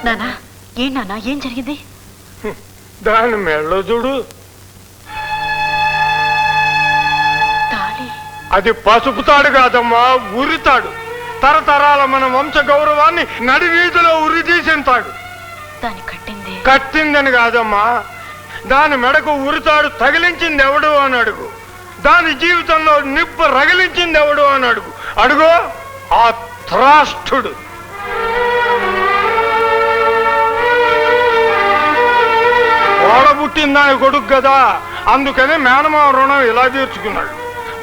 నానా నానా ఏం జరిగింది? దాని మెళ్ళో చూడు, అది పసుపు తాడు కాదమ్మా, ఉరితాడు. తరతరాల మన వంశ గౌరవాన్ని నడి వీధిలో ఉరి తీసిన తాడు. కట్టిందని కాదమ్మా, దాని మెడకు ఉరితాడు తగిలించింది ఎవడు అని అడుగు. దాని జీవితంలో నిప్పు రగిలించింది ఎవడు అని అడుగు. అడుగు ఆ త్రాష్టుడు. ఓడబుట్టిందాని కొడుకు కదా, అందుకని మేనమావ రుణం ఇలా తీర్చుకున్నాడు.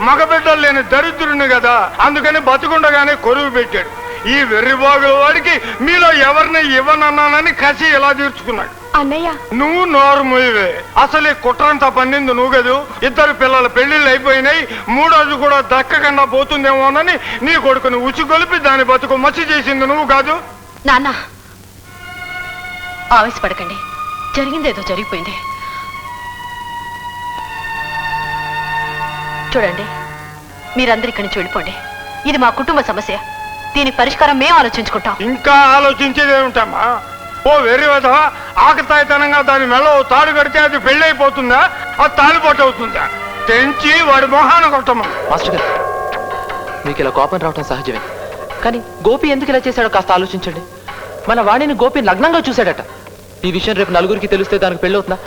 మగబిడ్డలు లేని దరిద్రుని కదా, అందుకని బతుకుండగానే కొరువు పెట్టాడు. ఈ వెర్రిబాగుల వాడికి మీలో ఎవరిని ఇవ్వనన్నానని కసి ఇలా తీర్చుకున్నాడు. అన్నయ్య నువ్వు నోరు మూయవే. అసలు ఈ కుట్రంతా పన్నింది నువ్వు కదూ. 2 పిల్లల పెళ్లిళ్ళు అయిపోయినాయి, 3వ కూడా దక్కకుండా పోతుందేమోనని నీ కొడుకుని ఉచిగొలిపి దాని బతుకు మచ్చి చేసింది నువ్వు కాదు. నాన్న ఆవేశపడకండి, జరిగిందేదో జరిగిపోయింది. చూడండి, మీరందరూ ఇక్కడి నుంచి వెళ్ళిపోండి. ఇది మా కుటుంబ సమస్య, దీనికి పరిష్కారం మేము ఆలోచించుకుంటాం. ఇంకా ఆలోచించేదేమిటమ్మా? ఓ వెర్రి వదవా ఆకతాయితనంగా దాని మెళ్ళో తాడు కడితే అది పెళ్లి అయిపోతుందా, అది తాలిపోటు అవుతుందా? తెంచి వాడి మొహాన కొట్టమ్మా. మాస్టర్ గారు, మీకు ఇలా కోపం రావటం సహజమే, కానీ గోపి ఎందుకు ఇలా చేశాడో కాస్త ఆలోచించండి. మన వాణిని గోపి నగ్నంగా చూశాడట. ఈ విషయం రేపు నలుగురికి తెలిస్తే దానికి పెళ్లి అవుతుందా?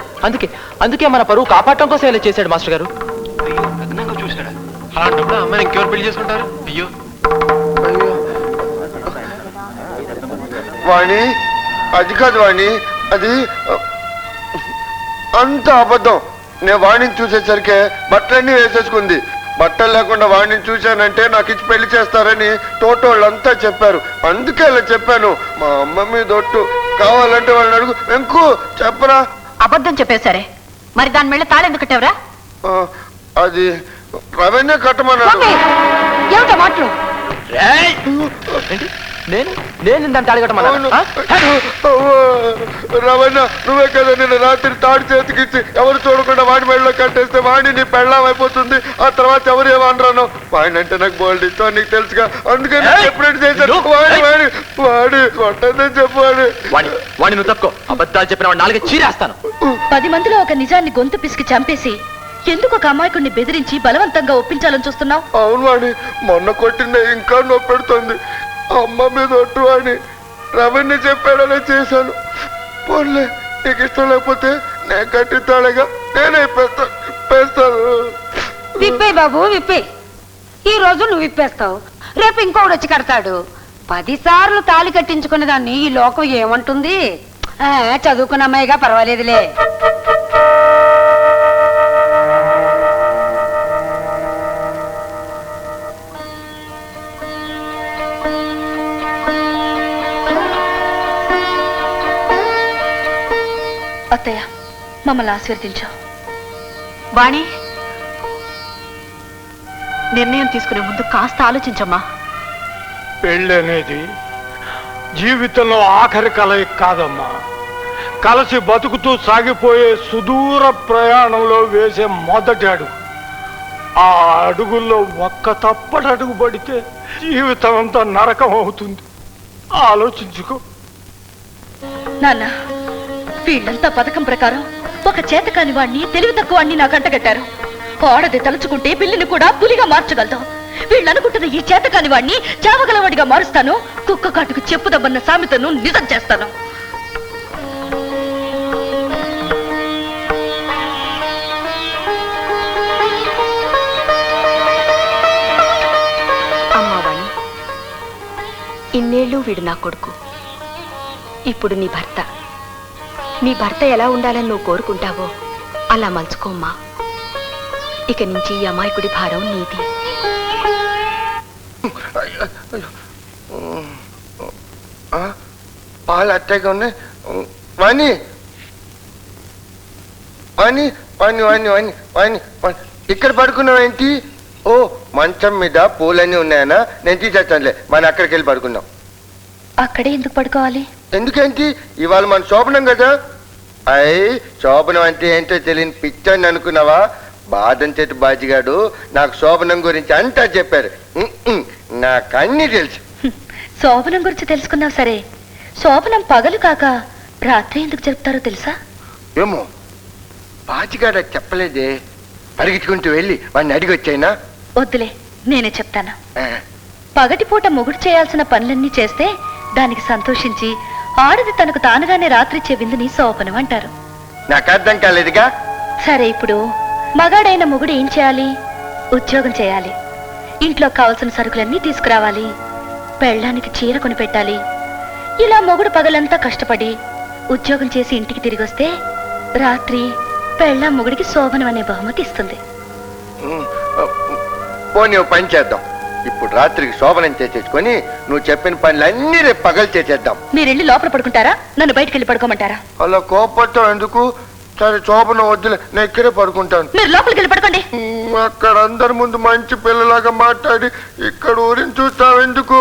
అందుకే మన పరువు కాపాడటం కోసం ఇలా చేశాడు మాస్టర్ గారు. అయ్యో, నగ్నంగా చూశాడా? అలాంటప్పుడు అమ్మాయిని ఇంకెవరు పెళ్లి చేసుకుంటారు? అయ్యో వాణి, అది కాదు వాణి, అది అంత అబద్ధం. నేను వాణిని చూసేసరికి బట్టలన్నీ వేసేసుకుంది. బట్టలు లేకుండా వాణిని చూశానంటే నాకు ఇచ్చి పెళ్లి చేస్తారని తోటోళ్ళంతా చెప్పారు. అందుకే అలా చెప్పాను. మా అమ్మ మీద ఒట్టు. కావాలంటే వాళ్ళని అడుగు. వెంకు చెప్పరా. అబద్ధం చెప్పేసరే, మరి దాని మెళ్ళ తాళెందుకు కట్టావురా? అది రవణ్య కట్టమన్నాడు. ఏమిటో మాటలు? నేను దాన్ని తాళి కట్టమన్నాను. రవణ్య, నువ్వే కదా నిన్న రాత్రి తాడు చేతికిచ్చి ఎవరు చూడకుండా వాడి మెడలో కట్టేస్తే వాడిని నీ పెళ్ళం అయిపోతుంది. ఆ తర్వాత ఎవరు ఏమనరాను. వాడిని అంటే నాకు బోల్డ్ ఇష్టం, నీకు తెలుసుగా. అందుకే ఎప్పుడైతే చేశాను. వాడి కొట్టదని చెప్పాడు. వాడిని నువ్వు తప్పుకో. అబద్ధాలు చెప్పిన వాడు 4 చీరేస్తాను. 10 మందిలో ఒక నిజాన్ని గొంతు పిసికి చంపేసి ఎందుకు ఒక అమాయకుడిని బెదిరించి బలవంతంగా ఒప్పించాలని చూస్తున్నావు? అవును వాణి, మొన్న కొట్టిందే ఇంకా నొప్పి పెడుతుంది. అమ్మ మీద ఒట్టు అని రవణ్య చెప్పాడనే చేశాను. పోన్లే, నీకు ఇష్టం లేకపోతే నేను కట్టిస్తాడుగా, నేనే ఇప్పేస్తాను. విప్పే బాబు, విప్పే. ఈ రోజు నువ్వు విప్పేస్తావు, రేపు ఇంకోడు వచ్చి కడతాడు. 10 సార్లు తాళి కట్టించుకునే దాన్ని ఈ లోకం ఏమంటుంది? చదువుకున్న అమ్మాయిగా పర్వాలేదులే. అత్తయ్య, మమ్మల్ని ఆశీర్వదించావు. వాణి, నిర్ణయం తీసుకునే ముందు కాస్త ఆలోచించమ్మా. పెళ్ళి అనేది జీవితంలో ఆఖరి కలయిక కాదమ్మా. కలిసి బతుకుతూ సాగిపోయే సుదూర ప్రయాణంలో వేసే మొదటి అడుగు. ఆ అడుగుల్లో ఒక్క తప్పటి అడుగు పడితే జీవితం అంతా నరకం అవుతుంది. ఆలోచించుకో. నాన్న, వీళ్ళంతా పథకం ప్రకారం ఒక చేతకాని వాణ్ణి, తెలివి తక్కువ వాణ్ణి నాకు అంటగట్టారు. ఆడది తలుచుకుంటే పిల్లిని కూడా పులిగా మార్చగలదు. వీళ్ళనుకుంటున్న ఈ చేతకాని వాణ్ణి చావగలవాడిగా మారుస్తాను. కుక్క కాటుకు చెప్పుదబ్బన్న సామెతను నిజం చేస్తాను. అమ్మావాణి, ఇన్నేళ్ళు వీడు నా కొడుకు, ఇప్పుడు నీ భర్త. నీ భర్త ఎలా ఉండాలని నువ్వు కోరుకుంటావో అలా మలుచుకోమ్మా. ఇక నుంచి ఈ అమాయకుడి భారం నీది. పాలు అట్టగా ఉన్నాయి. వాణి, వాణి, వాణి, వాణి, వాణి, వాణి, ఇక్కడ పడుకున్నావేంటి? ఓ, మంచం మీద పూలన్నీ ఉన్నాయనా? నేను తీసేస్తానులే, మనం అక్కడికి వెళ్ళి పడుకుందాం. అక్కడే ఎందుకు పడుకోవాలి? ఎందుకేంటి, ఇవాళ మన శోభనం కదా. శోభనం అంటే ఏంటో తెలియని పిచ్చని అనుకున్నావా? బాదం చెట్టు బాజిగాడు నాకు శోభనం గురించి అంతా చెప్పారు. నాకు అన్ని తెలుసు. శోభనం గురించి తెలుసుకున్నావు సరే, శోభనం పగలు కాక రాత్రి ఎందుకు జరుపుతారో తెలుసా? ఏమో పాచిగాడ చెప్పలేదే. పరిగెత్తుకుంటూ వెళ్ళి వాడిని అడిగి వచ్చాయినా. వద్దులే, నేనే చెప్తాను. పగటిపూట మొగుడు చేయాల్సిన పనులన్నీ చేస్తే దానికి సంతోషించి ఆడది తనకు తానుగానే రాత్రిచ్చే విందుని శోభనం అంటారు. నాకు అర్థం కాలేదుగా. సరే, ఇప్పుడు మగాడైన మొగుడు ఏం చేయాలి? ఉద్యోగం చేయాలి. ఇంట్లో కావలసిన సరుకులన్నీ తీసుకురావాలి. పెళ్ళానికి చీర కొని పెట్టాలి. ఇలా మొగుడు పగలంతా కష్టపడి ఉద్యోగం చేసి ఇంటికి తిరిగి వస్తే రాత్రి పెళ్ళా మొగుడికి శోభనం అనే బహుమతి ఇస్తుంది. పోనీ ఓ పని చేద్దాం. ఇప్పుడు రాత్రికి శోభనం చేసేసుకొని నువ్వు చెప్పిన పనులన్నీ రేపు పగలు చేసేద్దాం. మీరెళ్ళి లోపల పడుకుంటారా? నన్ను బయటకు వెళ్ళి పడుకోమంటారా? అలా కోపడతావు ఎందుకు? సరే శోభనం వద్దులే, నేను ఇక్కడే పడుకుంటాను. మీరు లోపలికి వెళ్ళి పడుకోండి. అక్కడ అందరి ముందు మంచి పిల్లలాగా మాట్లాడి ఇక్కడ ఊరిని చూస్తావు ఎందుకు?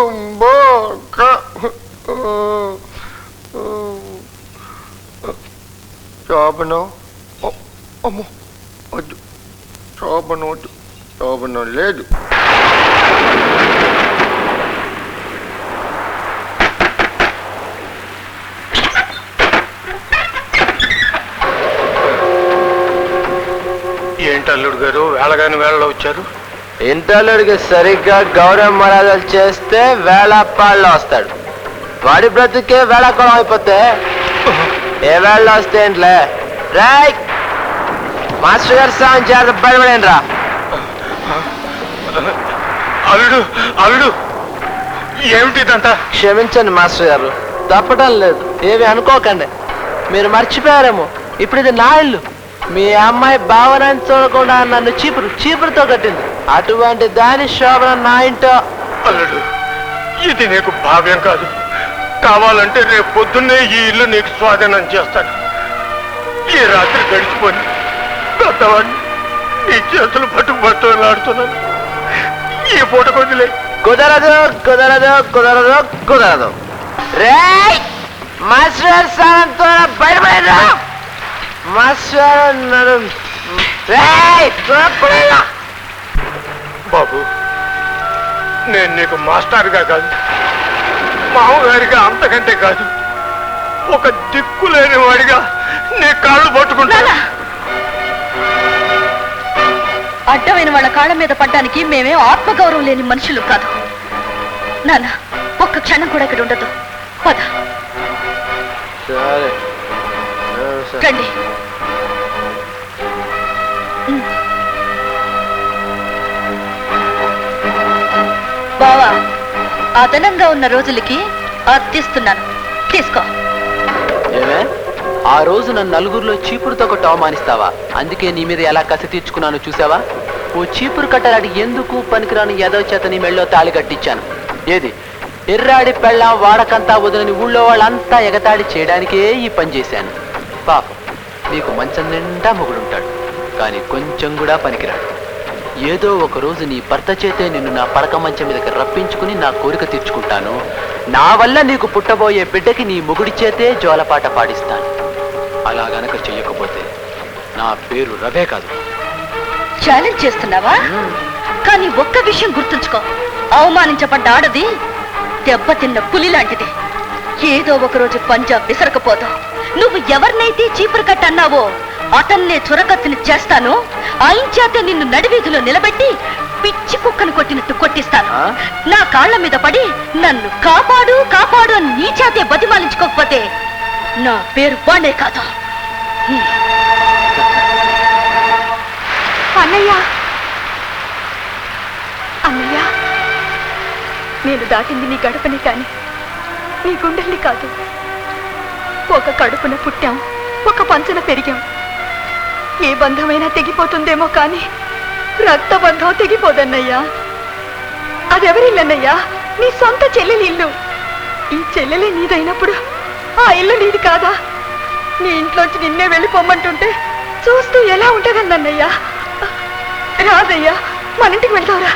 శోభనం అమ్మో వద్దు, శోభనం వద్దు, శోభనం లేదు. ఏంటల్లుడు గారు వేళగాని వేళలో వచ్చారు? ఇంటల్లుడికి సరిగ్గా గౌరవ మర్యాదలు చేస్తే వేళపాళ్ళు వస్తాడు. వాడి బ్రతుకే వేళకోళం అయిపోతే ఏ వేళలో వస్తే ఏంట్లే. రైట్ మాస్టర్ గారు సాయం చేత బయటపడండి రా. అల్లుడు అల్లుడు ఏమిటిదంతా? క్షమించండి మాస్టర్ గారు, తప్పటం లేదు. ఏమి అనుకోకండి. మీరు మర్చిపోయారేమో, ఇప్పుడు ఇది నా ఇల్లు. మీ అమ్మాయి భావనని చూడకుండా నన్ను చీపురుతో కట్టింది. అటువంటి దాని శోభన నా ఇంటో. అల్లుడు ఇది నీకు భావ్యం కాదు. కావాలంటే రేపు పొద్దున్నే ఈ ఇల్లు నీకు స్వాధీనం చేస్తాను. ఈ రాత్రి గడిచిపోయి పెద్దవాడిని నీ చేతులు పట్టుకుపట్టులాడుతున్నాను. ఈ పూట కొద్దిలే. కుదరదు కుదరదు కుదరదు కుదరదు. రే మాస్టర్ స్థానంతో బయటపడరా. మాస్టర్ బాబు, నేను నీకు మాస్టర్గా కాదు, మామగారిగా అంతకంటే కాదు, ఒక దిక్కు లేని వాడిగా నీ కాళ్ళు పట్టుకుంటా. అడ్డమైన వాళ్ళ కాళ్ళ మీద పడ్డానికి మేమే ఆత్మగౌరవం లేని మనుషులు కాదు. నాన్న, ఒక్క క్షణం కూడా ఇక్కడ ఉండదు. పద రండి. బావా, అదనంగా ఉన్న రోజులకి అర్థిస్తున్నాను, తీసుకో. ఏమే ఆ రోజు నన్ను నలుగురిలో చీపురుతో కొట్టి అవమానిస్తావా? అందుకే నీ మీద ఎలా కసి తీర్చుకున్నాను చూసావా? ఓ చీపురు కట్టలాడి ఎందుకు పనికిరాని ఎదవ చేత నీ మెళ్ళో తాళి కట్టించాను. ఏది ఎర్రాడి పెళ్ళాం వాడకంతా వదిలని ఊళ్ళో వాళ్ళంతా ఎగతాడి చేయడానికే ఈ పని చేశాను. పాపం నీకు మంచం నిండా మొగుడుంటాడు, కానీ కొంచెం కూడా పనికిరాడు. ఏదో ఒక రోజు నీ భర్త చేతే నిన్ను నా పడక మంచం మీదకి రప్పించుకుని నా కోరిక తీర్చుకుంటాను. నా వల్ల నీకు పుట్టబోయే బిడ్డకి నీ మొగుడి చేతే జోలపాట పాడిస్తాను. అలా గనక చెయ్యకపోతే నా పేరు రవే కాదు. ఛాలెంజ్ చేస్తున్నావా? కానీ ఒక్క విషయం గుర్తుంచుకో, అవమానించబడ్డ ఆడది దెబ్బతిన్న పులి లాంటిది. ఏదో ఒకరోజు పంజాబ్ విసరకపోతావు. నువ్వు ఎవరినైతే చీపురు కట్ట అన్నావో అతన్నే చురకత్తిని చేస్తాను. ఆయించాతే నిన్ను నడివీధిలో నిలబెట్టి పిచ్చి కుక్కను కొట్టినట్టు కొట్టిస్తాను. నా కాళ్ల మీద పడి నన్ను కాపాడు కాపాడు అని నీ చేతే బతిమాలించుకోకపోతే నా పేరు బానే కాదు. అన్నయ్య, అన్నయ్య, నేను దాటింది నీ గడపని కాని నీ గుండెల్ని కాదు. ఒక కడుపున పుట్టాం, ఒక పంచన పెరిగాం. ఏ బంధమైనా తెగిపోతుందేమో కానీ రక్త బంధం తెగిపోదన్నయ్యా. అదెవరిల్లన్నయ్యా? నీ సొంత చెల్లెలి ఇల్లు. ఈ చెల్లెలే నీదైనప్పుడు ఆ ఇల్లు నీది కాదా? నీ ఇంట్లోంచి నిన్నే వెళ్ళిపోమ్మంటుంటే చూస్తూ ఎలా ఉంటుందన్నయ్యా? రాదయ్యా, మన ఇంటికి వెళ్తావురా.